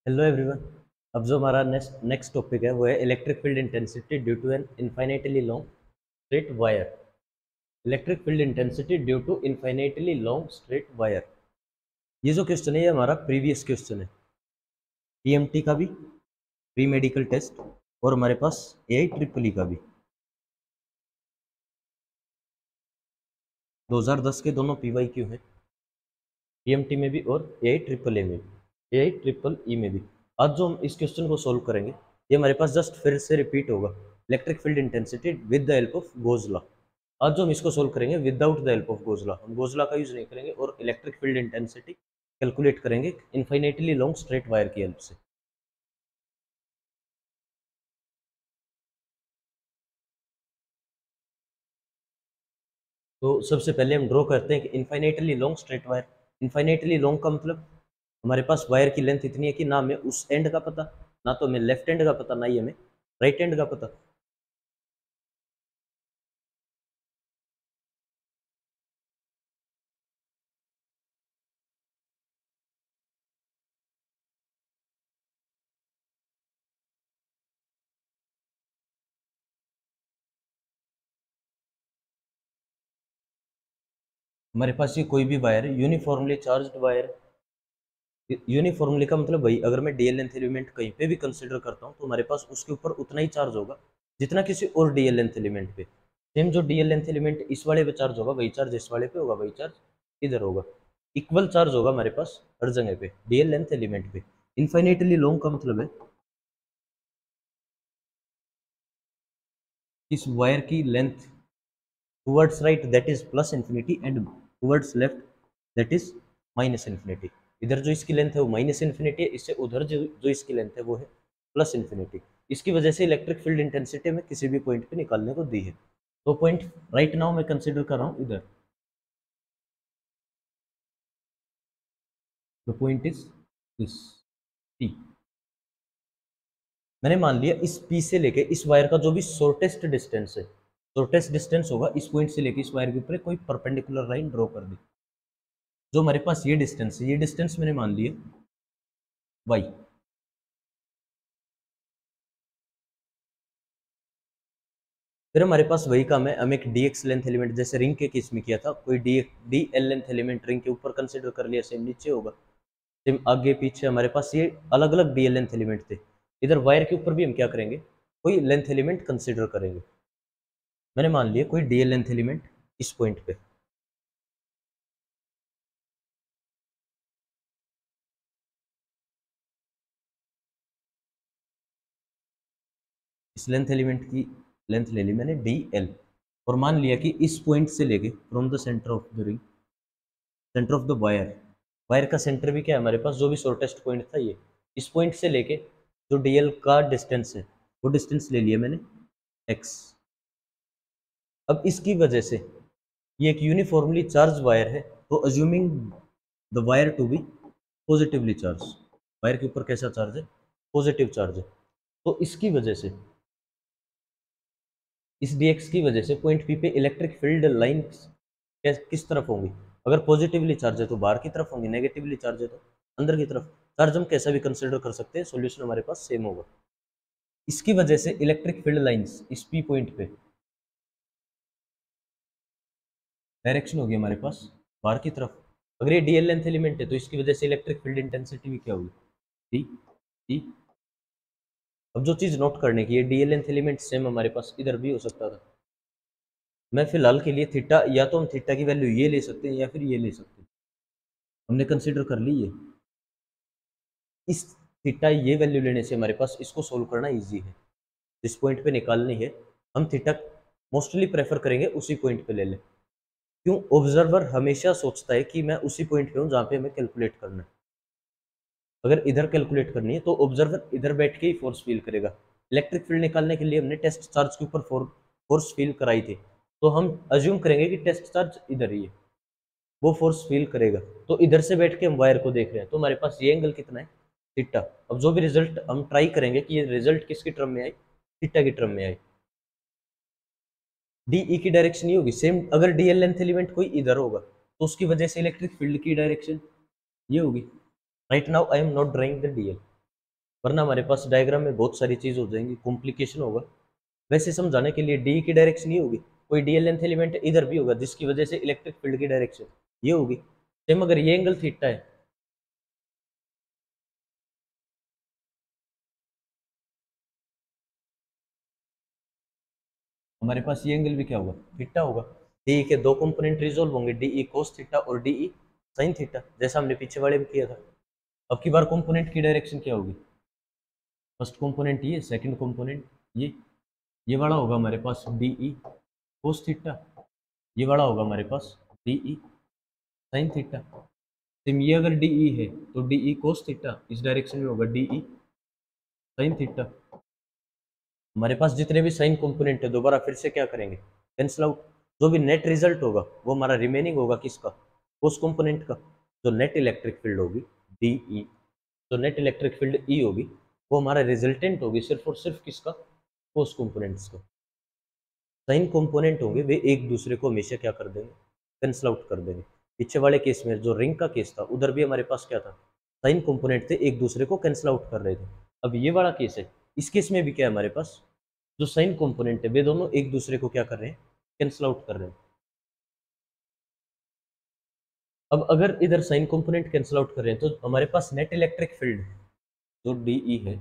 Hello everyone. अब जो हमारा नेक्स्ट टॉपिक है वो है electric field intensity due to an infinitely long straight wire. Electric field intensity due to infinitely long straight wire. ये जो क्वेश्चन है ये हमारा प्रीवियस क्वेश्चन है, टीएमटी का भी, प्री मेडिकल टेस्ट, और हमारे पास एआई ट्रिपल ई का भी। 2010 के दोनों पीवाईक्यू हैं, टीएमटी में भी और एआई ट्रिपल ए में भी, एआई ट्रिपल ई में भी। आज जो हम इस क्वेश्चन को सोल्व करेंगे ये हमारे पास जस्ट फिर से रिपीट होगा, electric field intensity with the help of goes law. आज जो हम इसको सोल्व करेंगे without the help of goes law, हम गोज लॉ का यूज नहीं करेंगे और इलेक्ट्रिक फील्ड इंटेंसिटी कैलकुलेट करेंगे इनफाइनाइटली लॉन्ग स्ट्रेट वायर की हेल्प से। तो सबसे पहले हम ड्रॉ करते हैं कि infinitely long straight wire. Infinitely long का मतलब हमारे पास वायर की लेंथ इतनी है कि ना हमें उस एंड का पता, ना तो हमें लेफ्ट एंड का पता, ना ही हमें राइट एंड का पता। हमारे पास ये कोई भी वायर है, यूनिफॉर्मली चार्ज्ड वायर। यूनिफॉर्मली का मतलब भाई अगर मैं डीएल लेंथ एलिमेंट कहीं पे भी कंसिडर करता हूँ तो हमारे पास उसके ऊपर उतना ही चार्ज होगा जितना किसी और डीएल लेंथ एलिमेंट पे। सेम जो डीएल लेंथ एलिमेंट इस वाले पे चार्ज होगा वही चार्ज इस वाले पे होगा, वही चार्ज इधर होगा। इक्वल चार्ज होगा हमारे पास हर जगह पे डीएल लेंथ एलिमेंट पे। इनफाइनाइटली लॉन्ग का मतलब है इस वायर की length towards right that is plus infinity and towards left that is minus infinity. इधर जो इसकी लेंथ है वो माइनस इन्फिनिटी है, इससे उधर जो इसकी लेंथ है वो है प्लस इन्फिनिटी। इसकी वजह से इलेक्ट्रिक फील्ड इंटेंसिटी में किसी भी पॉइंट पे निकालने को दी है। तो पॉइंट राइट नाउ मैं कंसिडर कर रहा हूँ इधर। The point is this P. मैंने मान लिया इस पी से लेके इस वायर का जो भी शॉर्टेस्ट डिस्टेंस है, शॉर्टेस्ट डिस्टेंस होगा इस पॉइंट से लेके इस वायर के ऊपर कोई परपेंडिकुलर लाइन ड्रॉ कर दी। जो हमारे पास ये डिस्टेंस है, ये डिस्टेंस मैंने मान लिया वाई। फिर हमारे पास वही काम है, हम एक डी एक्स लेंथ एलिमेंट जैसे रिंग के केस में किया था, कोई D L length element ring के ऊपर कंसिडर कर लिया, सेम नीचे होगा, सेम आगे पीछे हमारे पास ये अलग अलग डी एल लेंथ एलिमेंट थे। इधर वायर के ऊपर भी हम क्या करेंगे, कोई लेंथ एलिमेंट कंसिडर करेंगे। मैंने मान लिया कोई डी एल लेंथ एलिमेंट इस पॉइंट पे। इस लेंथ एलिमेंट की लेंथ ले ली मैंने डी एल, और मान लिया कि इस पॉइंट से लेके from the centre of the ring, centre of the wire, wire का सेंटर भी क्या है हमारे पास, जो भी शॉर्टेस्ट पॉइंट था ये, इस पॉइंट से लेके जो डीएल का डिस्टेंस है वो डिस्टेंस ले लिया मैंने एक्स। अब इसकी वजह से ये एक यूनिफॉर्मली चार्ज वायर है, तो assuming the wire to be positively charge, wire के ऊपर कैसा चार्ज है, पॉजिटिव चार्ज है। तो इसकी वजह से, इस dx की वजह से पॉइंट पी पे इलेक्ट्रिक फील्ड लाइन किस तरफ होंगी, अगर पॉजिटिवली चार्ज है तो बाहर की तरफ होंगी, नेगेटिवली चार्ज है तो अंदर की तरफ। चार्ज हम कैसा भी कंसिडर कर सकते हैं, सॉल्यूशन हमारे पास सेम होगा। इसकी वजह से इलेक्ट्रिक फील्ड लाइंस इस पी पॉइंट पे डायरेक्शन होगी हमारे पास बाहर की तरफ। अगर ये डीएल लेंथ एलिमेंट है तो इसकी वजह से इलेक्ट्रिक फील्ड इंटेंसिटी भी क्या होगी, डी डी। अब जो चीज नोट करने की है, डीएल लेंथ एलिमेंट सेम हमारे पास इधर भी हो सकता था। मैं फिलहाल के लिए थीटा, या तो हम थीटा की वैल्यू ये ले सकते हैं या फिर ये ले सकते हैं, हमने कंसिडर कर ली है। इस थीटा ये वैल्यू लेने से हमारे पास इसको सोल्व करना इजी है। जिस पॉइंट पे निकालनी है हम थीटा मोस्टली प्रेफर करेंगे उसी पॉइंट पे ले लें। क्यों, ऑब्जर्वर हमेशा सोचता है कि मैं उसी पॉइंट पे हूँ जहाँ पे हमें कैलकुलेट करना है। अगर इधर कैलकुलेट करनी है तो ऑब्जर्वर इधर बैठ के ही फोर्स फील करेगा। इलेक्ट्रिक फील्ड निकालने के लिए हमने टेस्ट चार्ज के ऊपर फोर्स फील कराई थी, तो हम अज्यूम करेंगे कि टेस्ट चार्ज इधर ही है, वो फोर्स फील करेगा। तो इधर से बैठ के हम वायर को देख रहे हैं, तो हमारे पास ये एंगल कितना है, थीटा। अब जो भी रिजल्ट हम ट्राई करेंगे कि ये रिजल्ट किसकी टर्म में आए, थीटा की टर्म में आए। डी ई की डायरेक्शन ये होगी सेम, अगर डी एल लेंथ एलिमेंट कोई इधर होगा तो उसकी वजह से इलेक्ट्रिक फील्ड की डायरेक्शन ये होगी। Right now I am not drawing the D L, वरना हमारे पास डायग्राम में बहुत सारी चीज हो जाएंगी, कॉम्प्लिकेशन होगा। वैसे समझाने के लिए डी की डायरेक्शन नहीं होगी, कोई डीएल लेंथ एलिमेंट इधर भी होगा जिसकी वजह से इलेक्ट्रिक फील्ड की डायरेक्शन ये होगी। सेम अगर ये एंगल थीटा है, हमारे पास ये एंगल भी क्या होगा, थीटा होगा। डी के दो कंपोनेंट रिजोल्व होंगे, डीई कोस थीटा और डीई साइन थीटा, जैसा हमने पीछे वाले में किया था। अब की बार कंपोनेंट की डायरेक्शन क्या होगी, फर्स्ट कंपोनेंट ये, सेकंड कंपोनेंट ये वाला होगा हमारे पास डीई कोस थीटा, ये वाला होगा हमारे पास डीई साइन थीटा। सेम ये अगर डीई है तो डीई कोस थीटा इस डायरेक्शन में होगा डीई साइन थीटा। हमारे पास जितने भी साइन कंपोनेंट है दोबारा फिर से क्या करेंगे, कैंसिल आउट। जो भी नेट रिजल्ट होगा वो हमारा रिमेनिंग होगा किसका, कोस कंपोनेंट का। जो नेट इलेक्ट्रिक फील्ड होगी डीई, जो नेट इलेक्ट्रिक फील्ड ई होगी वो हमारा रिजल्टेंट होगी सिर्फ और सिर्फ किसका, कोस कंपोनेंट्स का। साइन कंपोनेंट होंगे वे एक दूसरे को हमेशा क्या कर देंगे, कैंसिल आउट कर देंगे। पीछे वाले केस में जो रिंग का केस था उधर भी हमारे पास क्या था, साइन कंपोनेंट थे एक दूसरे को कैंसिल आउट कर रहे थे। अब ये वाला केस है, इस केस में भी क्या है हमारे पास, जो साइन कंपोनेंट है वे दोनों एक दूसरे को क्या कर रहे हैं, कैंसिल आउट कर रहे हैं। अब अगर इधर साइन कंपोनेंट कैंसिल आउट कर रहे हैं तो हमारे पास नेट इलेक्ट्रिक फील्ड जो डीई है,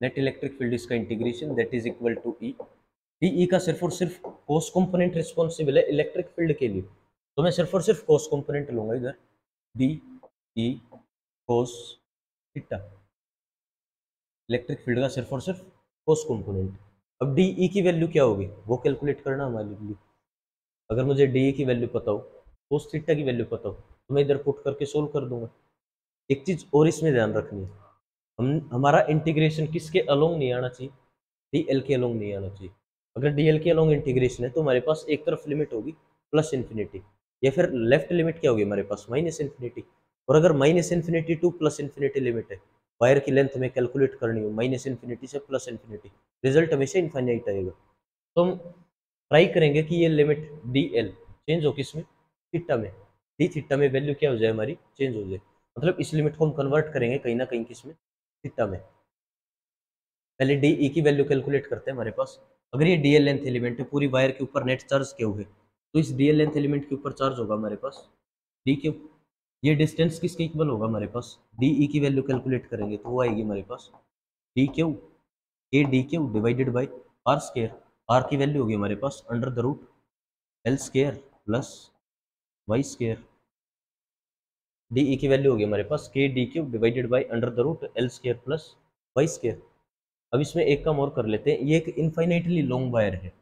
नेट इलेक्ट्रिक फील्ड इसका integration that is equal to E. D E का सिर्फ और सिर्फ कोस कंपोनेंट रिस्पॉन्सिबल है इलेक्ट्रिक फील्ड के लिए, तो मैं सिर्फ और सिर्फ कोस कंपोनेंट लूंगा इधर, D E cos theta, electric field का सिर्फ और सिर्फ कोस कंपोनेंट। अब डीई की वैल्यू क्या होगी वो कैलकुलेट करना हमारे लिए। अगर मुझे डीई की वैल्यू पता हो, कोस थीटा की वैल्यू पता हो, तो मैं इधर पुट करके सोल्व कर दूंगा। एक चीज और इसमें ध्यान रखनी है, हम हमारा इंटीग्रेशन किसके अलोंग नहीं आना चाहिए, डीएल के अलोंग नहीं आना चाहिए। अगर डीएल के अलोंग इंटीग्रेशन है तो हमारे पास एक तरफ लिमिट होगी प्लस इन्फिनिटी, या फिर लेफ्ट लिमिट क्या होगी हमारे पास माइनस इन्फिनिटी। और अगर minus infinity to plus infinity limit है, वायर की लेंथ में कैलकुलेट करनी हो माइनस इन्फिनिटी से प्लस इन्फिनिटी, रिजल्ट हमेशा इनफाइनाइट आएगा। तो हम ट्राई करेंगे कि ये लिमिट डी एल चेंज हो किस में, थीटा में, डी थीटा में वैल्यू क्या हो जाए हमारी, चेंज हो जाए। मतलब इस लिमिट को हम कन्वर्ट करेंगे कहीं ना कहीं किस में, थीटा में। पहले डी ई की वैल्यू कैलकुलेट करते हैं हमारे पास। अगर ये डी एल लेंथ एलिमेंट है, पूरी वायर के ऊपर नेट चार्ज क्या हुए, तो इस डी एल लेंथ एलिमेंट के ऊपर चार्ज होगा हमारे पास डी क्यू। ये डिस्टेंस किसके इक्वल होगा हमारे पास, डी ई की वैल्यू कैलकुलेट करेंगे तो वो आएगी हमारे पास D Q, A D Q divided by R square. R की वैल्यू होगी हमारे पास under the root L square plus Y square. D E की वैल्यू होगी हमारे पास K D Q divided by under the root L square plus Y square. अब इसमें एक काम और कर लेते हैं, ये एक इनफाइनाइटली लॉन्ग वायर है,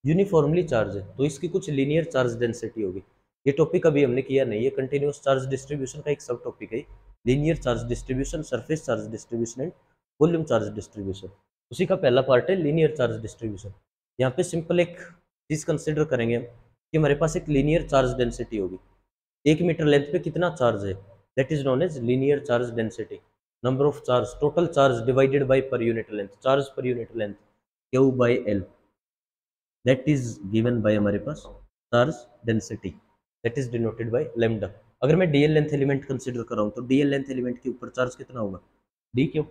यूनिफॉर्मली चार्ज है, तो इसकी कुछ लीनियर चार्ज डेंसिटी होगी। ये टॉपिक अभी हमने किया नहीं है, कंटिन्यूस चार्ज डिस्ट्रीब्यूशन का एक सब टॉपिक है, linear charge distribution, surface charge distribution and volume charge distribution. उसी का पहला पार्ट है लीनियर चार्ज डिस्ट्रीब्यूशन। यहाँ पे सिंपल एक चीज कंसिडर करेंगे हम कि हमारे पास एक लीनियर चार्ज डेंसिटी होगी, 1 मीटर लेंथ पे कितना चार्ज है, that is known as linear charge density. Number of charge, total charge divided by per unit length, charge per unit length Q by L, that is given by हमारे पास charge density, that is denoted by lambda. अगर मैं DL length element consider कर रहा हूँ तो DL length element के ऊपर चार्ज कितना होगा, D Q.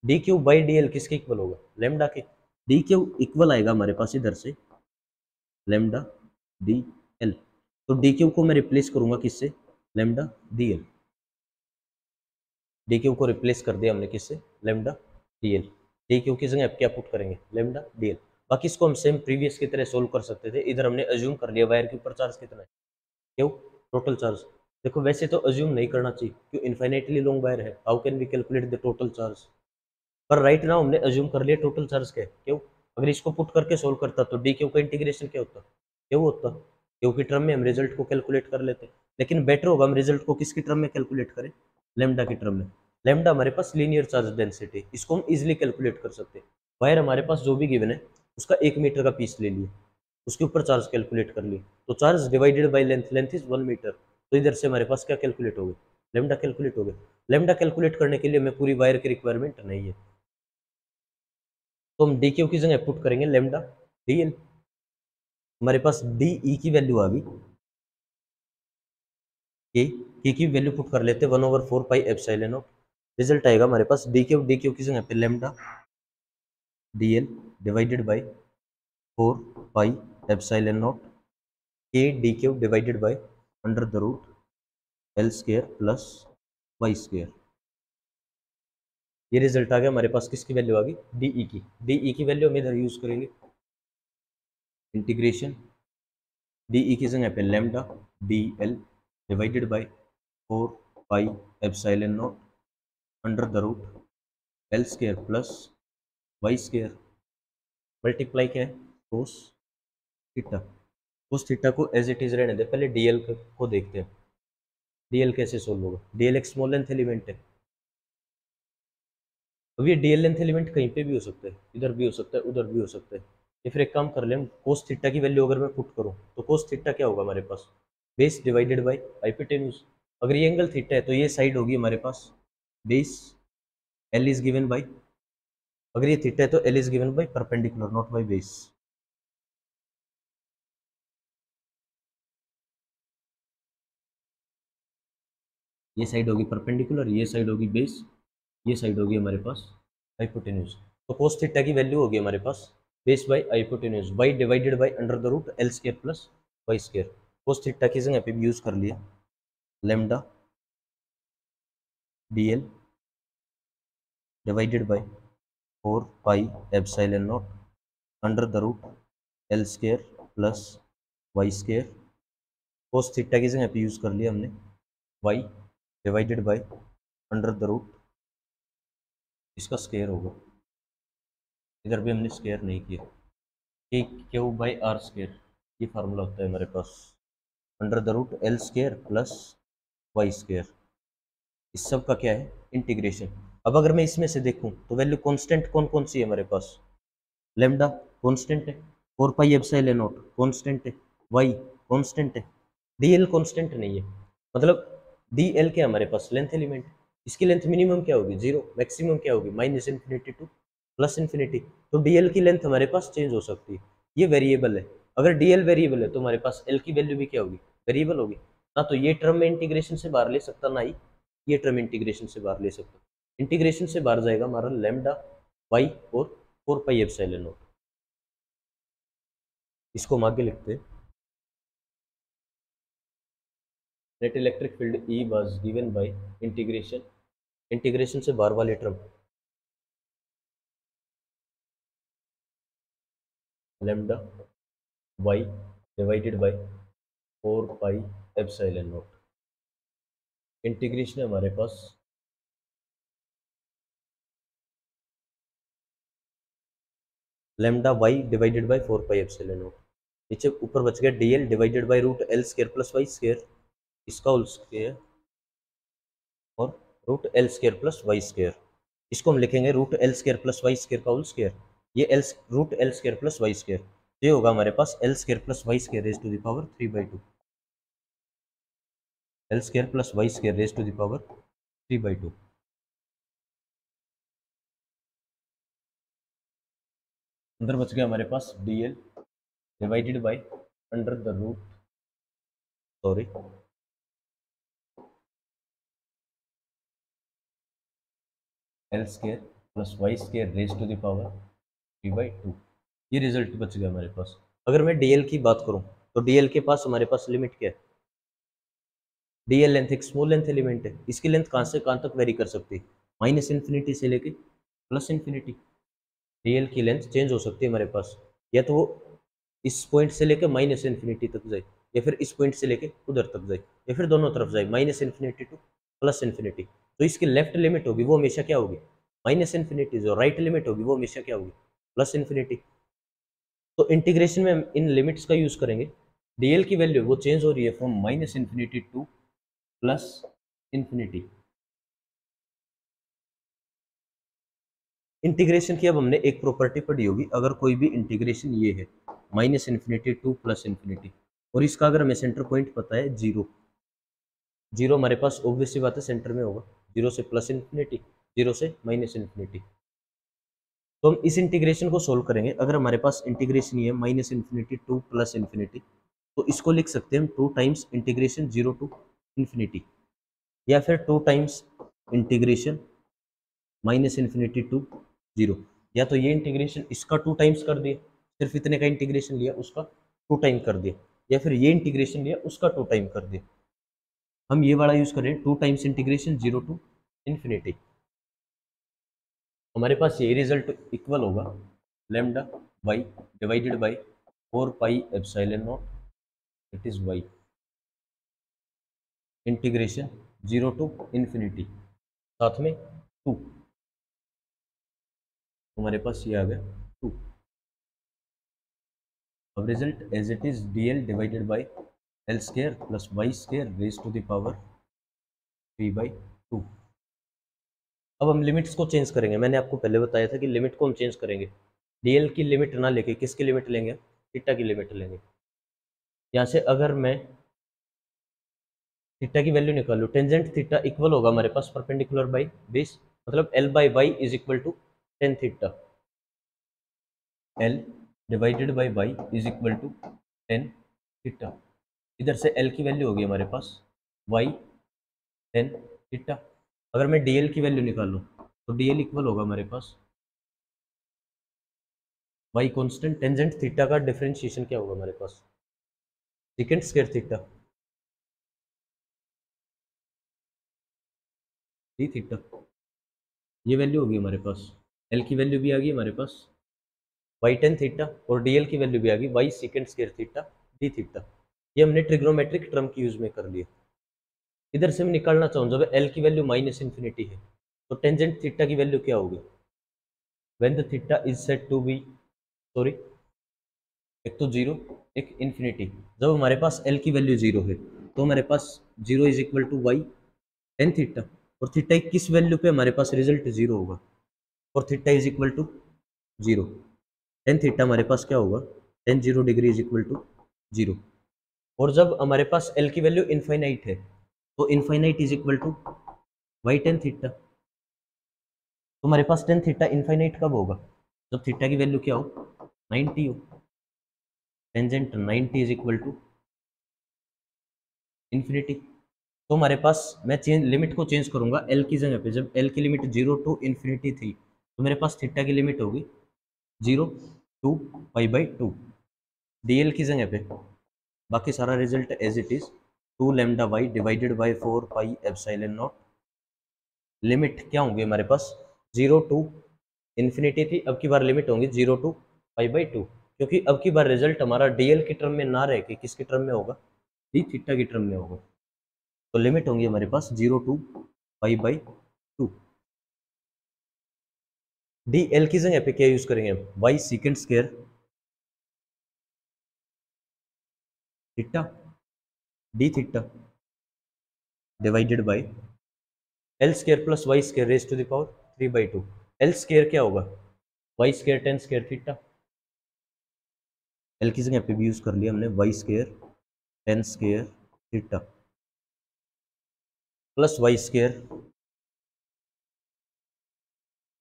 D Q by DL किसके इक्वल होगा, लैम्डा के। डी क्यू इक्वल आएगा हमारे पास इधर से लैम्डा डी एल, तो डी क्यू को मैं रिप्लेस करूंगा किससे, lambda D L. D Q को रिप्लेस कर दिया हमने किससे, lambda D L. D Q की जगह आप क्या पुट करेंगे, लैम्डा डी एल। बाकी इसको हम सेम प्रीवियस की तरह सोल्व कर सकते थे, इधर हमने अज्यूम कर लिया वायर के ऊपर चार्ज कितना है, क्यों, टोटल चार्ज। देखो वैसे तो अज्यूम नहीं करना चाहिए क्यों, इनफाइनाइटली लॉन्ग वायर है, how can we calculate the total charge. पर राइट नाउ हमने अज्यूम कर लिया टोटल चार्ज क्या है, क्यों। अगर इसको पुट करके सोल्व करता तो डी क्यू का इंटीग्रेशन क्या होता, क्यों होता, क्यू की टर्म में हम रिजल्ट को कैलकुलेट कर लेते। लेकिन बेटर होगा हम रिजल्ट को किसकी टर्म में कैलकुलेट करें, लेमडा की टर्म में। लेमडा हमारे पास लीनियर चार्ज डेंसिटी, इसको हम इजिली कैलकुलेट कर सकते हैं। वायर हमारे पास जो भी गिवन है उसका 1 मीटर का पीस ले लिए, उसके ऊपर चार्ज कैलकुलेट कर लिए, तो charge divided by length, length is 1 metre, तो इधर से हमारे पास क्या कैलकुलेट हो गया, लेमडा कैलकुलेट हो गया। लेमडा कैलकुलेट करने के लिए हमें पूरी वायर की रिक्वायरमेंट नहीं है, तो हम डी क्यू की जगह पुट करेंगे लेमडा डी एल। हमारे पास डी ई की वैल्यू आ गई, के की वैल्यू पुट कर लेते हैं 1/4 पाई एप्सिलॉन नॉट, रिजल्ट आएगा हमारे पास डी क्यू किस जगह पे lambda D L divided by 4 pi epsilon naught K D Q divided by under the root L square plus Y square. ये रिजल्ट आ गया हमारे पास, किसकी वैल्यू आ गई, डीई की वैल्यू हम इधर यूज करेंगे, इंटीग्रेशन डीई की जगह पे lambda D L divided by 4 pi epsilon naught under the root L square plus Y square multiply क्या है कोस थीटा। कोस थीटा को एज इट इज रहने दे, पहले डीएल को देखते हैं। डीएल कैसे सोल्व होगा, डीएल एक स्मॉल लेंथ एलिमेंट है। अब ये डीएल लेंथ एलिमेंट कहीं पे भी हो सकता है, इधर भी हो सकता है, उधर भी हो सकता है। या फिर एक काम कर ले, हम कोस थीटा की वैल्यू अगर मैं पुट करूं तो कोस थीटा क्या होगा हमारे पास, बेस डिवाइडेड बाई हाइपोटेन्यूज। अगर ये एंगल थीटा है तो ये साइड होगी हमारे पास base, L is given by, अगर ये थीटा है तो L is given by perpendicular not by base. ये साइड होगी परपेंडिकुलर, ये साइड होगी बेस, ये साइड होगी हमारे पास हाइपोटेन्यूज। तो कोस थीटा की वैल्यू होगी हमारे पास base by hypotenuse, Y divided by under the root L square plus Y square. Cos theta की जगह पे भी यूज कर लिया lambda D L divided by 4 pi epsilon naught under the root L square plus Y square. Cos theta की जगह पे use कर लिया हमने Y divided by under the root, इसका स्क्वायर होगा, इधर भी हमने स्क्वायर नहीं किया, के क्यू बाई आर स्क्वायर, ये फार्मूला होता है हमारे पास under the root L square plus Y square. इस सब का क्या है इंटीग्रेशन। अब अगर मैं इसमें से देखूं तो वैल्यू कांस्टेंट कौन कौन सी है हमारे पास, लेमडा कांस्टेंट है, 4 पाई एप्सिलॉन नॉट कांस्टेंट है, वाई कांस्टेंट है, डीएल कांस्टेंट नहीं है। मतलब डीएल क्या हमारे पास लेंथ एलिमेंट, इसकी लेंथ मिनिमम क्या होगी जीरो, मैक्सिमम क्या होगी minus infinity to plus infinity. तो डीएल की लेंथ हमारे पास चेंज हो सकती है, ये वेरिएबल है। अगर डीएल वेरिएबल है तो हमारे पास एल की वैल्यू भी क्या होगी, वेरिएबल होगी। ना तो ये टर्म में इंटीग्रेशन से बाहर ले सकता, ना ही ये टर्म इंटीग्रेशन से बाहर ले सकता। इंटीग्रेशन से बाहर जाएगा हमारा लेमडा वाई और 4 पाई एप्सिलॉन नॉट। इसको हम आगे लिखते हैं, net electric field E was given by integration, integration से बाहर वाले term lambda Y divided by 4 pi epsilon naught. Integration है हमारे पास lambda Y divided by 4 pi epsilon naught, नीचे ऊपर बच गया DL divided by root L square plus Y square, इसका होल स्क्वायर और root L square plus Y square. इसको हम लिखेंगे root L square plus Y square का होल स्क्वायर। ये L root L square plus Y square, ये होगा हमारे पास L square plus Y square raise to the power 3/2, L square plus Y square raise to the power 3/2। अंदर बच गया हमारे पास D L divided by under the root, sorry L square plus Y square raise to the power 3/2। ये result बच गया हमारे पास। अगर मैं डीएल की बात करूं तो डीएल के पास हमारे पास लिमिट क्या है, डीएल लेंथ एक स्मॉल लेंथ एलिमेंट है, इसकी लेंथ कहां से कहां तक वेरी कर सकती है, माइनस इन्फिनिटी से लेके प्लस इन्फिनिटी। डीएल की लेंथ चेंज हो सकती है हमारे पास, या तो वो इस पॉइंट से लेकर माइनस इन्फिनिटी तक जाए, या फिर इस पॉइंट से लेकर उधर तक जाए, या फिर दोनों तरफ जाए minus infinity to plus infinity. तो इसकी लेफ्ट लिमिट होगी वो हमेशा क्या होगी माइनस इन्फिनिटी, जो राइट लिमिट होगी वो हमेशा क्या होगी प्लस इन्फिनिटी। तो इंटीग्रेशन में हम इन लिमिट्स का यूज करेंगे। डीएल की वैल्यू वो चेंज हो रही है from minus infinity to plus infinity. Integration की अब हमने एक प्रॉपर्टी पढ़ी होगी, अगर कोई भी इंटीग्रेशन ये है minus infinity to plus infinity, और इसका अगर हमें सेंटर पॉइंट पता है जीरो, जीरो हमारे पास ऑब्वियसली बात है सेंटर में होगा, जीरो से प्लस इन्फिनिटी, जीरो से माइनस इन्फिनिटी। तो हम इस इंटीग्रेशन को सोल्व करेंगे। अगर हमारे पास इंटीग्रेशन ये है minus infinity to plus infinity, तो इसको लिख सकते हैं हम 2 times integration zero to infinity, या फिर 2 times integration minus infinity to 0। या तो ये इंटीग्रेशन इसका 2 टाइम्स कर दिया, सिर्फ इतने का इंटीग्रेशन लिया उसका 2 टाइम कर दिया, या फिर ये इंटीग्रेशन लिया उसका 2 टाइम कर दिया। हम ये वाला यूज करें 2 टाइम्स इंटीग्रेशन 0 टू इन्फिनिटी। हमारे पास ये रिजल्ट इक्वल होगा lambda Y divided by 4 pi epsilon not it is Y integration 0 to infinity साथ में 2। हमारे पास ये आ गया 2। अब result as it is D L divided by L square plus Y square raise to the power 3/2। अब हम लिमिट्स को चेंज करेंगे। मैंने आपको पहले बताया था कि लिमिट को हम चेंज करेंगे, डीएल की लिमिट ना लेके किसकी लिमिट लेंगे, थीटा की लिमिट लेंगे। यहाँ से अगर मैं थीटा की वैल्यू निकालूँ, टेंजेंट थीटा इक्वल होगा हमारे पास परपेंडिकुलर बाई बेस, मतलब L by Y is equal to tan theta. L divided by Y is equal to tan theta. इधर से एल की वैल्यू होगी हमारे पास वाई टेन थीटा। अगर मैं डी एल की वैल्यू निकालूँ तो डी एल इक्वल होगा हमारे पास वाई कॉन्स्टेंट, टेंजेंट थीटा का डिफरेंशिएशन क्या होगा हमारे पास, second square theta D theta. ये वैल्यू होगी हमारे पास, एल की वैल्यू भी आ गई हमारे पास वाई टेन थीटा, और डी एल की वैल्यू भी आ गई Y second square theta D theta. ये हमने ट्रिग्नोमेट्रिक टर्म की यूज में कर लिया। इधर से मैं निकालना चाहूँ जब एल की वैल्यू माइनस इन्फिनिटी है तो टेंजेंट थीटा की वैल्यू क्या होगी, when the theta is set to be, sorry, एक तो जीरो एक इन्फिनिटी। जब हमारे पास एल की वैल्यू जीरो है तो हमारे पास zero is equal to Y tan theta, और थीटा किस वैल्यू पे हमारे पास रिजल्ट जीरो होगा, और theta is equal to zero. Tan theta हमारे पास क्या होगा, tan zero degree is equal to zero. और जब हमारे पास एल की वैल्यू इनफाइनाइट है तो infinite is equal to Y tan theta. तो हमारे पास टेन थीटा इनफाइनाइट कब होगा, जब थीटा की वैल्यू क्या हो, 90 हो। Tangent 90 is equal to infinity. तो हमारे पास मैं चेंज लिमिट को चेंज करूंगा एल की जगह पे, जब एल की लिमिट जीरो टू इन्फिनिटी थी तो मेरे पास थीटा की लिमिट होगी zero to pi by two D L की जगह पे। बाकी सारा result as it is two lambda Y divided by four pi epsilon naught. Limit क्या होंगी हमारे पास, जीरो टू इन्फिनिटी थी, अब की बार लिमिट होंगी zero to pi by two, क्योंकि अब की बार रिजल्ट हमारा डीएल की टर्म में ना रह के किसकी टर्म में होगा, डी थीटा की टर्म में होगा। तो लिमिट होंगी हमारे पास zero to pi by two. D L की जगह पे क्या यूज करेंगे हम, Y secant square theta D theta divided by L square plus Y square raise to the power 3/2। L square क्या होगा, Y square tan square theta. L की जगह पे भी यूज कर लिया हमने Y square tan square theta plus Y square,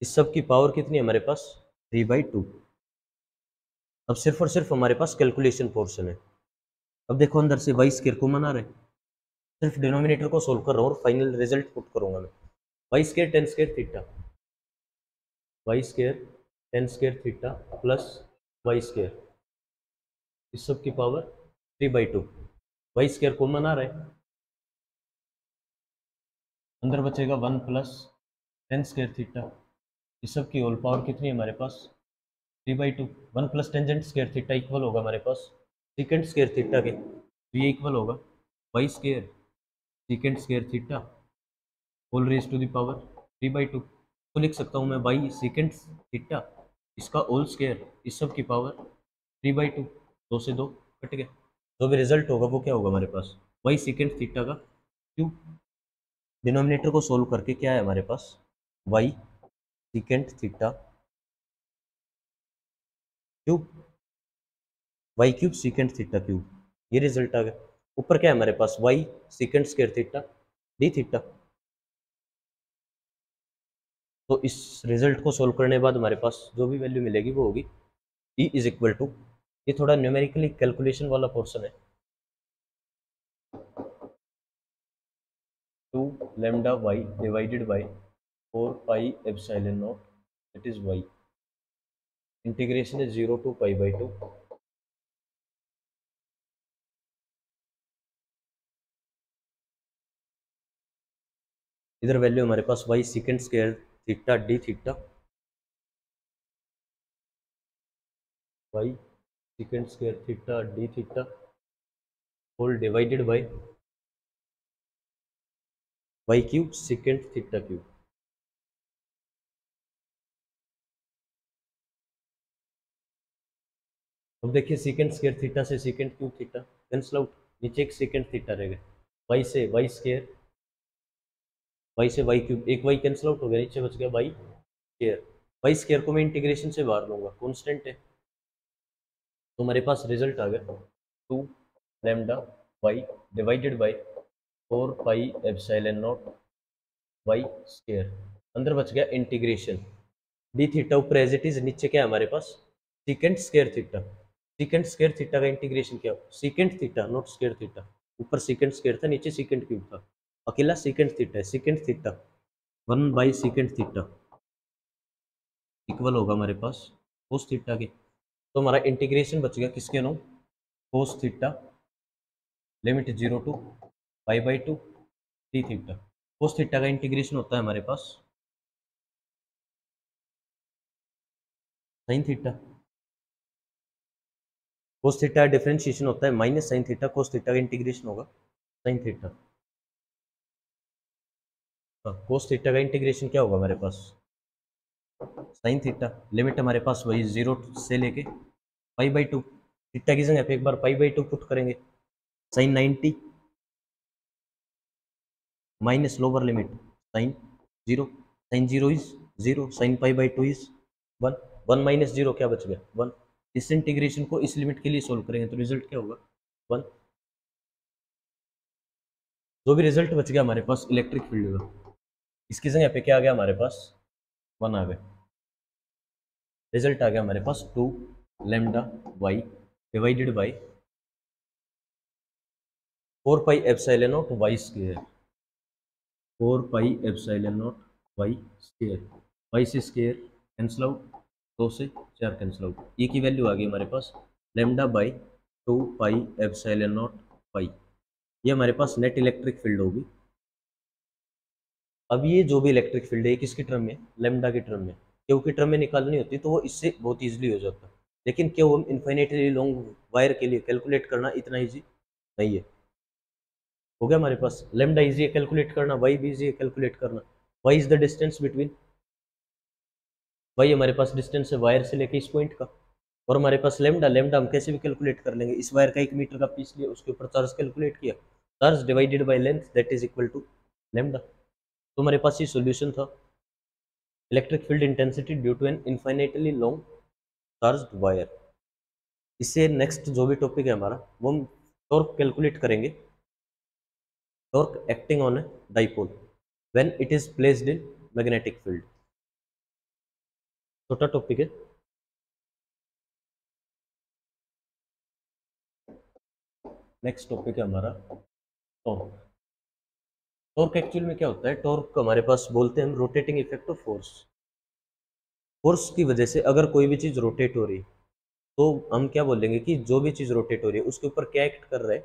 इस सब की पावर कितनी है हमारे पास, 3/2। अब सिर्फ और सिर्फ हमारे पास कैलकुलेशन पोर्शन है। अब देखो अंदर से वाई स्क्वायर को मना रहे, सिर्फ डिनोमिनेटर को सोल्व कर रहा हूँ और फाइनल रिजल्ट पुट करूंगा मैं। Y square tan square theta, Y square tan square theta plus Y square, इस सब की पावर 3/2। वाई स्क्वायर कॉमन आ रहा है, अंदर बचेगा one plus tan square theta, इस सब की होल पावर कितनी है हमारे पास, 3/2। One plus tangent square theta equal होगा हमारे पास सीकेंड स्क्वायर थीटा के, तो ये इक्वल होगा Y square second square theta whole raise to the power 3/2। तो लिख सकता हूँ मैं वाई सीकेंड थीटा इसका होल स्क्वायर, इस सब की पावर 3/2। दो से दो कट गया, जो भी रिजल्ट होगा वो क्या होगा हमारे पास, वाई सीकेंड थीटा का क्यूब। डिनोमिनेटर को सोल्व करके क्या है हमारे पास, Y सीकेंड theta cube, Y cube secant theta cube, ये रिजल्ट आ गया। ऊपर क्या है हमारे पास, Y secant square theta D theta. तो इस रिजल्ट को सोल्व करने के बाद हमारे पास जो भी वैल्यू मिलेगी वो होगी ई इज इक्वल टू, ये थोड़ा न्यूमेरिकली कैलकुलेशन वाला पोर्शन है, 2 lambda Y divided by 4 pi epsilon not it is Y, integration है 0 टू पाई बाई 2। इधर वैल्यू हमारे पास Y second square theta D theta, Y second square theta D theta whole divided by Y cube second theta cube. अब देखिए second square theta से second cube theta cancel out, नीचे एक second theta रहेगा, Y से Y square, Y से Y cube, एक Y cancel out हो गया, नीचे बच गया वाई स्क्वायर। वाई स्क्वायर को मैं इंटीग्रेशन से बाहर लूंगा, कॉन्स्टेंट है, तो हमारे पास रिजल्ट आ गया 2 lambda Y divided by 4 pi epsilon not Y square. अंदर बच गया इंटीग्रेशन डी थीटा, ऊपर एज इट इज, नीचे क्या है हमारे पास secant square theta. Secant square theta का इंटीग्रेशन क्या, secant theta not square theta, ऊपर सीकेंट स्क्वायर था, नीचे सीकेंट क्यूब था, अकेला सीकेंट थीटा है, secant theta 1 by secant theta equal होगा हमारे पास कोस थीटा के। तो हमारा इंटीग्रेशन बच गया किसके नो, cos theta limit 0 to pi by 2 D theta. Cos theta का इंटीग्रेशन होता है हमारे पास sine theta, cos theta differentiation होता है minus sine theta, cos theta का इंटीग्रेशन होगा साइन थीटा। हाँ, कोस थीटा का इंटीग्रेशन क्या होगा हमारे पास साइन थीटा, लिमिट हमारे पास वही 0 से लेके पाई बाई 2, थीटा की जगह पे एक बार पाई बाई 2 पुट करेंगे, sine 90 minus lower limit sine 0, sine 0 is 0, sine pi by 2 is 1, 1 minus 0 क्या बच गया 1। इस इंटीग्रेशन को इस लिमिट के लिए सोल्व करेंगे तो रिजल्ट क्या होगा 1। जो भी रिजल्ट बच गया हमारे पास इलेक्ट्रिक फील्ड का, इसकी जगह पे क्या आ गया हमारे पास 1 आ गया, रिजल्ट आ गया हमारे पास 2 lambda Y divided by 4 pi epsilon not Y square, 4 pi epsilon not Y square, Y से स्क्वायर कैंसिल आउट, 2 से 4 कैंसिल आउट, ई की वैल्यू आ गई हमारे पास lambda by 2 pi epsilon not Y, ये हमारे पास नेट इलेक्ट्रिक फील्ड होगी। अब ये जो भी इलेक्ट्रिक फील्ड है किसकी टर्म में, लैम्डा की टर्म में, क्यू की टर्म में निकालनी होती तो वो इससे बहुत ईजिली हो जाता, लेकिन क्यों हम इन्फिनिटली लॉन्ग वायर के लिए कैलकुलेट करना इतना ईजी नहीं है। हो गया हमारे पास लेमडा इजी है कैलकुलेट करना, वाई भी इजी है कैलकुलेट करना, Y is the distance between, Y हमारे पास डिस्टेंस है वायर से लेके इस पॉइंट का, और हमारे पास लेमडा, लेमडा हम कैसे भी कैलकुलेट कर लेंगे, इस वायर का 1 मीटर का पीस लिया उसके ऊपर चार्ज कैलकुलेट किया, charge divided by length that is equal to lambda. तो हमारे पास ये सॉल्यूशन था electric field intensity due to an infinitely long charged wire. इससे नेक्स्ट जो भी टॉपिक है हमारा वो हम टॉर्क कैलकुलेट करेंगे, torque acting on a dipole when it is placed in magnetic field, छोटा टॉपिक है। नेक्स्ट टॉपिक है हमारा टॉर्क। टॉर्क एक्चुअल में क्या होता है, टॉर्क हमारे पास बोलते हैं हम rotating effect of force, force की वजह से अगर कोई भी चीज रोटेट हो रही है तो हम क्या बोलेंगे कि जो भी चीज रोटेट हो रही है उसके ऊपर क्या एक्ट कर रहा है,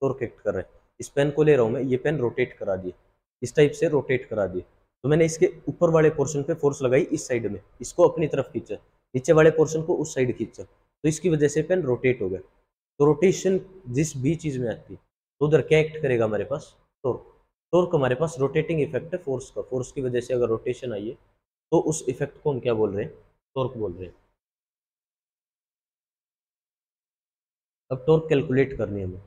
टॉर्क एक्ट कर रहा है। इस पेन को ले रहा हूं मैं, ये पेन रोटेट करा दिए, इस टाइप से रोटेट करा दिए, तो मैंने इसके ऊपर वाले पोर्शन पे फोर्स लगाई इस साइड में, इसको अपनी तरफ खींचा, नीचे वाले पोर्शन को उस साइड खींचा, तो इसकी वजह से पेन रोटेट हो गया। तो रोटेशन जिस भी चीज में आती है तो उधर क्या एक्ट करेगा हमारे पास टॉर्क, टॉर्क हमारे पास रोटेटिंग इफेक्ट है फोर्स का, फोर्स की वजह से अगर रोटेशन आई है तो उस इफेक्ट को हम क्या बोल रहे हैं, टॉर्क बोल रहे हैं। अब टॉर्क कैलकुलेट करनी है हमें,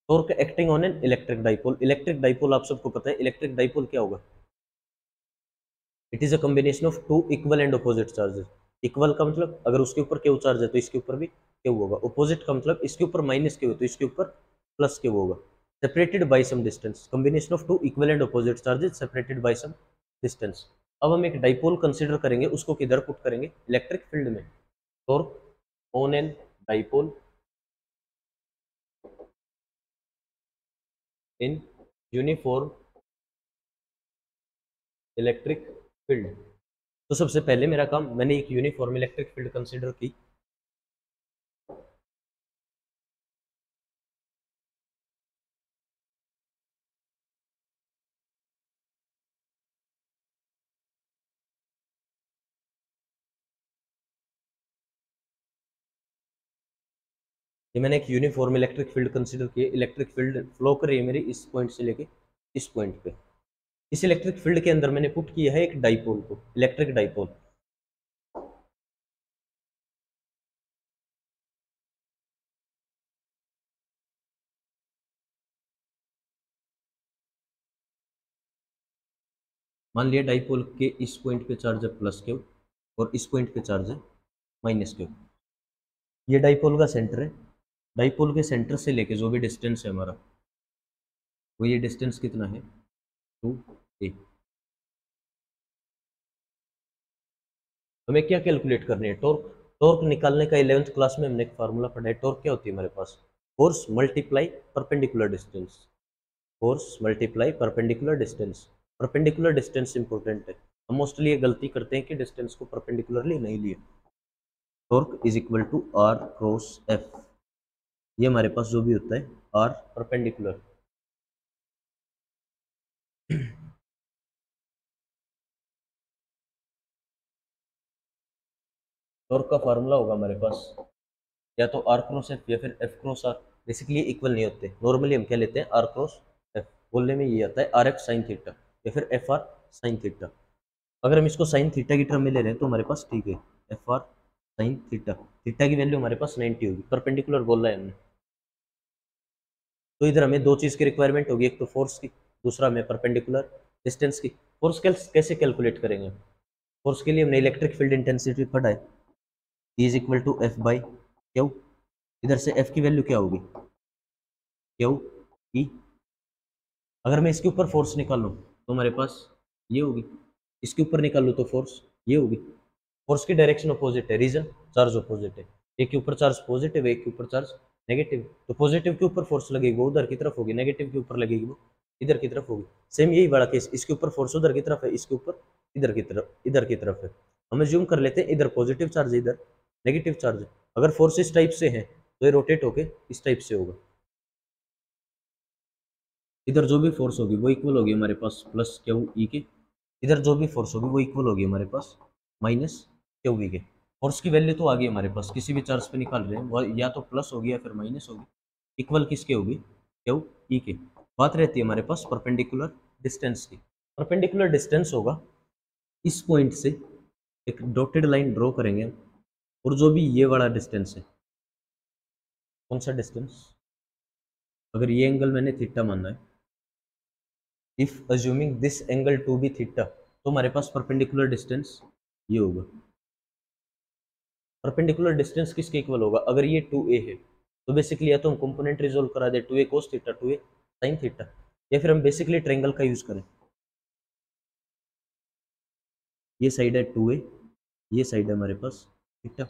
torque acting on an electric dipole, electric dipole आप सबको पता है, इलेक्ट्रिक डाइपोल क्या होगा, it is a combination of two equal and opposite charges. Equal का मतलब अगर उसके ऊपर क्यू चार्ज है तो इसके ऊपर भी क्यू होगा, अपोजिट का मतलब इसके ऊपर माइनस क्यू है तो इसके ऊपर प्लस क्यू होगा, separated by some distance, combination of two equal and opposite charges separated by some distance. अब हम एक डाइपोल कंसीडर करेंगे, उसको किधर पुट करेंगे, इलेक्ट्रिक फील्ड में, torque on an dipole in uniform electric field. तो सबसे पहले मेरा काम, मैंने एक यूनिफॉर्म इलेक्ट्रिक फील्ड कंसीडर की। ये मैंने एक यूनिफॉर्म इलेक्ट्रिक फील्ड कंसीडर की। इलेक्ट्रिक फील्ड फ्लो कर रही है मेरी इस पॉइंट से लेके इस पॉइंट पे। इस इलेक्ट्रिक फील्ड के अंदर मैंने पुट किया है एक डाइपोल को, इलेक्ट्रिक डाइपोल। मान लिया डाइपोल के इस पॉइंट पे चार्ज है प्लस क्यू और इस पॉइंट पे चार्ज है माइनस क्यू। ये डाइपोल का सेंटर है। डाइपोल के सेंटर से लेके जो भी डिस्टेंस है हमारा, वो ये डिस्टेंस कितना है, 2a। हमें क्या कैलकुलेट करनी है, टॉर्क। टॉर्क निकालने का 11th क्लास में हमने एक फार्मूला पढ़ा है। टॉर्क क्या होती है हमारे पास, force multiply perpendicular distance. Force multiply perpendicular distance. Perpendicular distance important है। हम मोस्टली ये गलती करते हैं कि डिस्टेंस को परपेंडिकुलरली नहीं लिए। Torque is equal to R cross F. ये हमारे पास जो भी होता है आर परपेंडिकुलर। टॉर्क का फार्मूला होगा हमारे पास या तो आर क्रॉस एफ या फिर F cross R. Basically equal नहीं होते, नॉर्मली हम क्या लेते हैं, आर क्रॉस एफ। बोलने में ये आता है आर एफ साइन थीटा या फिर एफ आर साइन थीटा। अगर हम इसको साइन थीटा की टर्म में ले रहे हैं तो हमारे पास ठीक है, F R sine theta. Theta की वैल्यू हमारे पास 90 होगी, परपेंडिकुलर बोल रहा है हमने। तो इधर हमें दो चीज़ की रिक्वायरमेंट होगी, एक तो फोर्स की, दूसरा हमें परपेंडिकुलर डिस्टेंस की। फोर्स कैसे कैलकुलेट करेंगे, फोर्स के लिए हमने इलेक्ट्रिक फील्ड इंटेंसिटी पढ़ा है, E is equal to F by Q. इधर से एफ की वैल्यू क्या होगी, क्यू ई। अगर मैं इसके ऊपर फोर्स निकालूं तो हमारे पास ये होगी, इसके ऊपर निकालूं तो फोर्स ये होगी। फोर्स की डायरेक्शन अपोजिट है, रीजन चार्ज अपोजिट है। एक के ऊपर चार्ज पॉजिटिव है, एक के ऊपर चार्ज नेगेटिव। तो पॉजिटिव के ऊपर फोर्स लगेगी वो उधर की तरफ होगी, नेगेटिव के ऊपर लगेगी वो इधर की तरफ होगी। सेम यही बड़ा केस, इसके ऊपर फोर्स उधर की तरफ है, इसके ऊपर इधर की तरफ है। हम ज्यूम कर लेते हैं इधर पॉजिटिव चार्ज है, इधर नेगेटिव चार्ज है। अगर फोर्स इस टाइप से है तो ये रोटेट होके इस टाइप से होगा। इधर जो भी फोर्स होगी वो इक्वल होगी हमारे पास प्लस क्यू ई के। इधर जो भी फोर्स होगी वो इक्वल होगी हमारे पास माइनस क्यू वी के। फोर्स की वैल्यू तो आ गई हमारे पास, किसी भी चार्ज पे निकाल रहे हैं वो या तो प्लस होगी या फिर माइनस होगी। इक्वल किसके होगी, क्यू ई के। बात रहती है हमारे पास परपेंडिकुलर डिस्टेंस की। परपेंडिकुलर डिस्टेंस होगा इस पॉइंट से एक डॉटेड लाइन ड्रॉ करेंगे, और जो भी ये वाला डिस्टेंस है, कौन सा डिस्टेंस, अगर ये एंगल मैंने थीटा मानना है, if assuming this angle to be theta, तो हमारे पास परपेंडिकुलर डिस्टेंस ये होगा। परपेंडिकुलर डिस्टेंस किसके इक्वल होगा, अगर ये 2a है तो बेसिकली या तो हम कंपोनेंट रिजोल्व करा दे 2a cos theta 2a sin theta, या फिर हम बेसिकली ट्रायंगल का यूज करें। ये साइड है 2a, ये साइड है हमारे पास थीटा,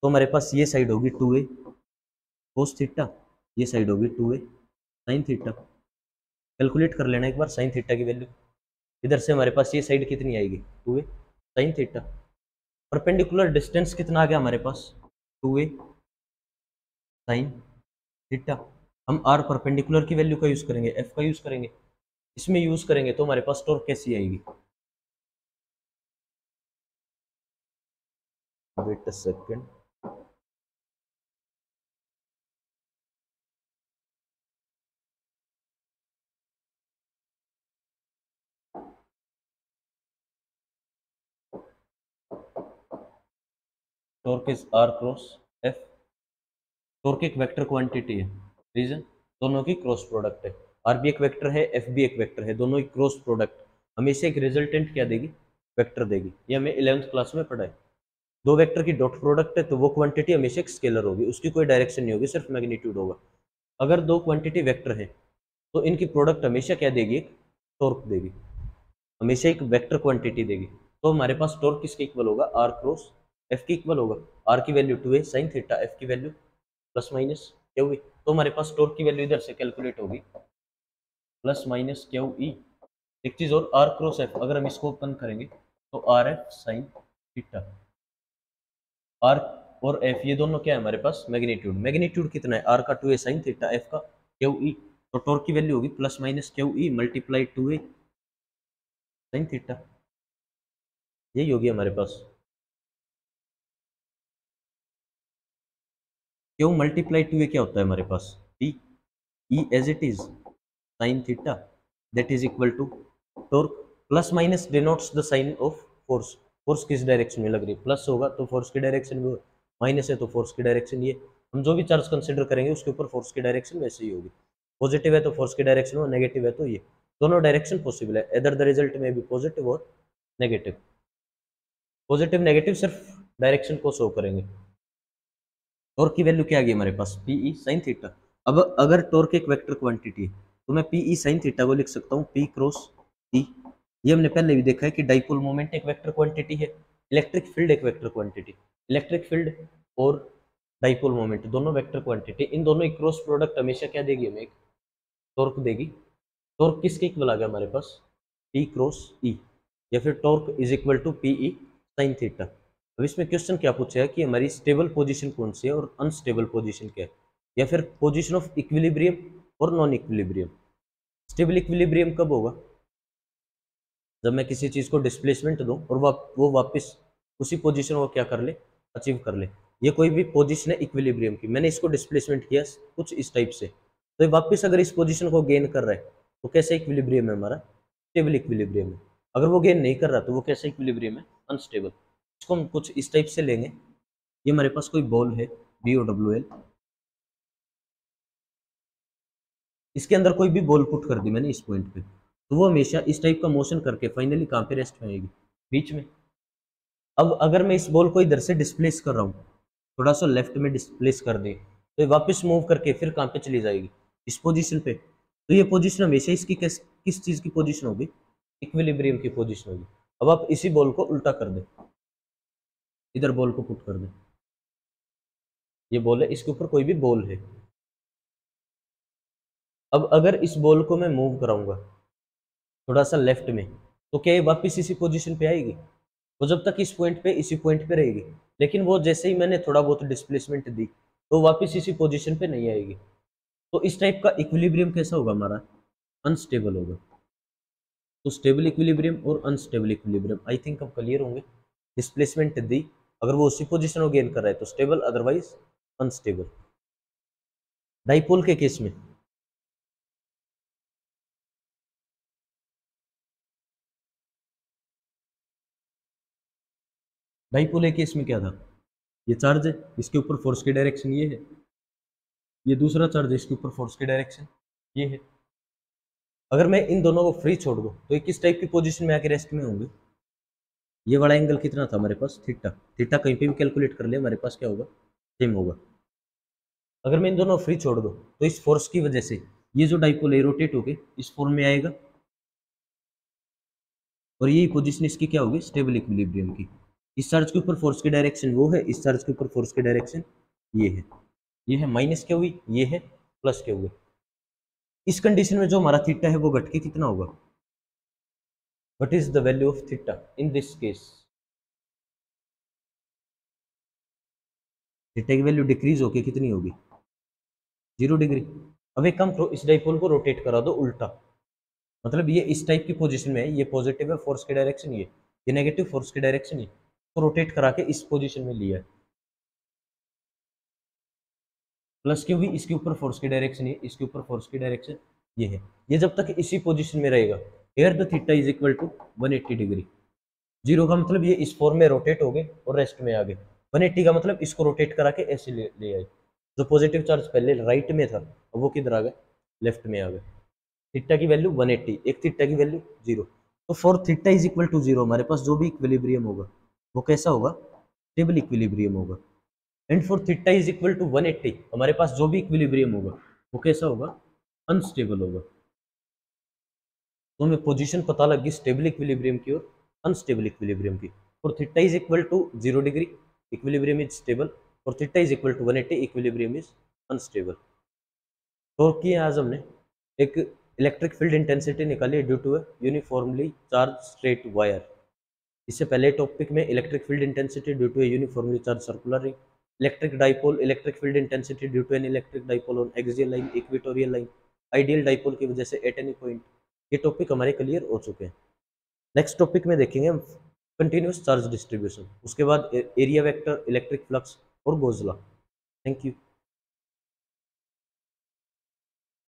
तो हमारे पास ये साइड होगी 2a cos थीटा, ये साइड होगी 2a sin थीटा। कैलकुलेट कर लेना एक बार sin थीटा की वैल्यू। इधर से हमारे पास ये साइड कितनी आएगी, 2a sin theta. Perpendicular distance कितना आ गया हमारे पास, 2a sin थीटा। हम आर परपेंडिकुलर की वैल्यू का यूज करेंगे, एफ का यूज करेंगे। इसमें यूज करेंगे तो हमारे पास टॉर्क कैसी आएगी, wait a second. Torque is R cross F. Torque एक वेक्टर क्वांटिटी है, रीजन दोनों की क्रॉस प्रोडक्ट है। आर भी एक वेक्टर है, एफ भी एक वेक्टर है, दोनों की क्रॉस प्रोडक्ट हमेशा एक रिजल्टेंट क्या देगी, वेक्टर देगी। ये हमें 11th क्लास में पढ़ा है। दो वेक्टर की डॉट प्रोडक्ट है तो वो क्वांटिटी हमेशा एक स्केलर होगी, उसकी कोई डायरेक्शन नहीं होगी, सिर्फ मैग्नीट्यूड होगा। अगर दो क्वांटिटी वेक्टर है तो इनकी प्रोडक्ट हमेशा क्या देगी, एक टॉर्क देगी, हमेशा एक वेक्टर क्वांटिटी देगी। तो हमारे पास टॉर्क किसके इक्वल होगा, आर क्रॉस एफ की इक्वल होगा। आर की value 2a sin theta, F की value plus minus Q E. तो हमारे पास टॉर्क की वैल्यू इधर से कैलकुलेट होगी प्लस माइनस क्यू ई। एक चीज और, आर क्रॉस एफ अगर हम इसको ओपन करेंगे तो R F sine theta, R और एफ ये दोनों क्या है हमारे पास, मैग्नीट्यूड। मैग्नीट्यूड कितना है, आर का 2a साइन थीटा, एफ का क्यू ई। तो टॉर्क की वैल्यू होगी प्लस माइनस क्यू ई मल्टीप्लाई 2a साइन थीटा, यही होगी हमारे पास। क्यू मल्टीप्लाई 2a क्या होता है हमारे पास, T E as it is sine theta that is equal to torque, plus minus denotes the sign of force. Force किस डायरेक्शन में लग रही है, प्लस होगा तो फोर्स की डायरेक्शन में, माइनस है तो फोर्स की डायरेक्शन ये। हम जो भी चार्ज कंसिडर करेंगे उसके ऊपर फोर्स की डायरेक्शन वैसे ही होगी। पॉजिटिव है तो फोर्स की डायरेक्शन हो, नेगेटिव है तो ये। दोनों डायरेक्शन पॉसिबल है, इधर द रिजल्ट में भी पॉजिटिव और नेगेटिव। पॉजिटिव नेगेटिव सिर्फ डायरेक्शन को शो करेंगे। टॉर्क की वैल्यू क्या आ गई हमारे पास, पी ई साइन थीटा। अब अगर टॉर्क एक वेक्टर क्वांटिटी है तो मैं पी ई साइन थीटा को लिख सकता हूँ पी क्रॉस ई। ये हमने पहले भी देखा है कि डाइपोल मोमेंट एक वेक्टर क्वांटिटी है, इलेक्ट्रिक फील्ड एक वेक्टर क्वांटिटी। इलेक्ट्रिक फील्ड और डाइपोल मोमेंट दोनों वेक्टर क्वांटिटी, इन दोनों की क्रॉस प्रोडक्ट हमेशा क्या देगी, हमें एक टॉर्क देगी। टॉर्क किसके इक्वल आ गया हमारे पास, पी क्रॉस ई, या फिर torque is equal to P E sine theta. अब इसमें क्वेश्चन क्या पूछा है कि हमारी स्टेबल पोजीशन कौन सी है और अनस्टेबल पोजीशन क्या है, या फिर पोजीशन ऑफ इक्विलिब्रियम और नॉन इक्विलिब्रियम। स्टेबल इक्विलिब्रियम कब होगा, जब मैं किसी चीज को डिस्प्लेसमेंट दूं और वो वापस उसी पोजीशन को क्या कर ले, अचीव कर ले। ये कोई भी पोजीशन है इक्विलिब्रियम की, मैंने इसको डिस्प्लेसमेंट किया कुछ इस टाइप से, तो ये वापस अगर इस पोजीशन को गेन कर रहा है तो कैसा इक्विलिब्रियम है हमारा, स्टेबल इक्विलिब्रियम है। अगर वो गेन नहीं कर रहा तो वो कैसा इक्विलिब्रियम है, अनस्टेबल। इसको हम कुछ इस टाइप से लेंगे, ये हमारे पास कोई बॉल है बी ओ डब्ल्यू एल, इसके अंदर कोई भी बॉल पुट कर दी मैंने इस पॉइंट पे, तो वो हमेशा इस टाइप का मोशन करके फाइनली कहाँ पे रेस्ट में आएगी, बीच में। अब अगर मैं इस बॉल को इधर से डिस्प्लेस कर रहा हूँ, थोड़ा सा लेफ्ट में डिस्प्लेस कर दे, तो ये वापस मूव करके फिर कहाँ पे चली जाएगी, इस पोजीशन पे। तो ये पोजीशन हमेशा इसकी किस चीज की पोजीशन होगी, इक्विलिब्रियम की पोजीशन होगी। अब आप इसी बॉल को उल्टा कर दें, इधर बॉल को पुट कर दें, ये बॉल है, इसके ऊपर कोई भी बॉल है। अब अगर इस बॉल को मैं मूव कराऊंगा थोड़ा सा लेफ्ट में, तो क्या ये वापस इसी पोजीशन पे आएगी, वो जब तक इस पॉइंट पे इसी पॉइंट पे रहेगी। लेकिन वो जैसे ही मैंने थोड़ा बहुत डिस्प्लेसमेंट दी तो वापस इसी पोजीशन पे नहीं आएगी। तो इस टाइप का इक्विलिब्रियम कैसा होगा हमारा, अनस्टेबल होगा। तो स्टेबल इक्विलिब्रियम और अनस्टेबल इक्विलिब्रियम आई थिंक अब क्लियर होंगे। डिस्प्लेसमेंट दी, अगर वो उसी पोजीशन को गेन कर रहा है तो स्टेबल, अदरवाइज अनस्टेबल। डाइपोल के केस में डाइपोल के केस में क्या था, ये चार्ज है, इसके ऊपर फोर्स की डायरेक्शन ये है, ये दूसरा चार्ज है, इसके ऊपर फोर्स की डायरेक्शन ये है। अगर मैं इन दोनों को फ्री छोड़ दूं तो ये किस टाइप की पोजीशन में आके रेस्ट में होंगे। ये वाला एंगल कितना था हमारे पास, थीटा। थीटा कहीं पे भी कैलकुलेट कर ले हमारे पास क्या होगा, सेम होगा। अगर मैं इन दोनों फ्री छोड़ दूं तो इस फोर्स की वजह से ये जो डाइपोल है रोटेट होके इस फॉर्म में आएगा, और यही पोजीशन इसकी क्या होगी, स्टेबल इक्विलिब्रियम की। इस चार्ज के ऊपर फोर्स की डायरेक्शन वो है, इस चार्ज के ऊपर फोर्स की डायरेक्शन ये है। ये है माइनस क्या हुई, ये है प्लस क्या हुआ। इस कंडीशन में जो हमारा थीटा है वो घट के कितना होगा, what is the value of theta in this case. Theta की वैल्यू डिक्रीज होके कितनी होगी, 0 डिग्री। अब एक काम करो, इस डाइपोल को रोटेट करा दो उल्टा, मतलब ये इस टाइप की पोजीशन में है, ये पॉजिटिव है फोर्स की डायरेक्शन, ये नेगेटिव फोर्स की डायरेक्शन है, तो रोटेट करा के इस पोजीशन में लिया है। प्लस की हुई, इसके ऊपर फोर्स की डायरेक्शन है, इसके ऊपर फोर्स की डायरेक्शन ये है। ये जब तक इसी पोजीशन में रहेगा, where the theta is equal to 180 degree. Zero का मतलब ये इस फॉर्म में रोटेट हो गए और रेस्ट में आ गए, 180 का मतलब इसको रोटेट करा के ऐसे ले आए। जो पॉजिटिव चार्ज पहले राइट में था अब वो किधर आ गया, लेफ्ट में आ गया। थीटा की वैल्यू 180, एक थीटा की वैल्यू 0। तो for theta is equal to 0 हमारे पास जो भी इक्विलिब्रियम होगा वो कैसा होगा, स्टेबल इक्विलिब्रियम होगा। And for theta is equal to 180 हमारे पास जो भी इक्विलिब्रियम होगा वो कैसा होगा, अनस्टेबल होगा। तो हमें पोजीशन पता लग गई स्टेबल इक्विलिब्रियम की और अनस्टेबल इक्विलिब्रियम की। For theta is equal to 0 degree equilibrium is stable, और theta is equal to 180 equilibrium is unstable. तो किया आज हमने एक इलेक्ट्रिक फील्ड इंटेंसिटी निकालिए due to uniformly charge straight wire. इससे पहले टॉपिक में electric field intensity due to uniformly charge circular ring, electric dipole, electric field intensity due to an electric dipole on axial line, equatorial line, ideal dipole की वजह से at any point. ये topic हमारे clear हो चुके हैं। Next topic में देखेंगे हम कंटिन्यूस चार्ज डिस्ट्रीब्यूशन, उसके बाद एरिया वेक्टर, इलेक्ट्रिक फ्लक्स और गोज़ लॉ। Thank you.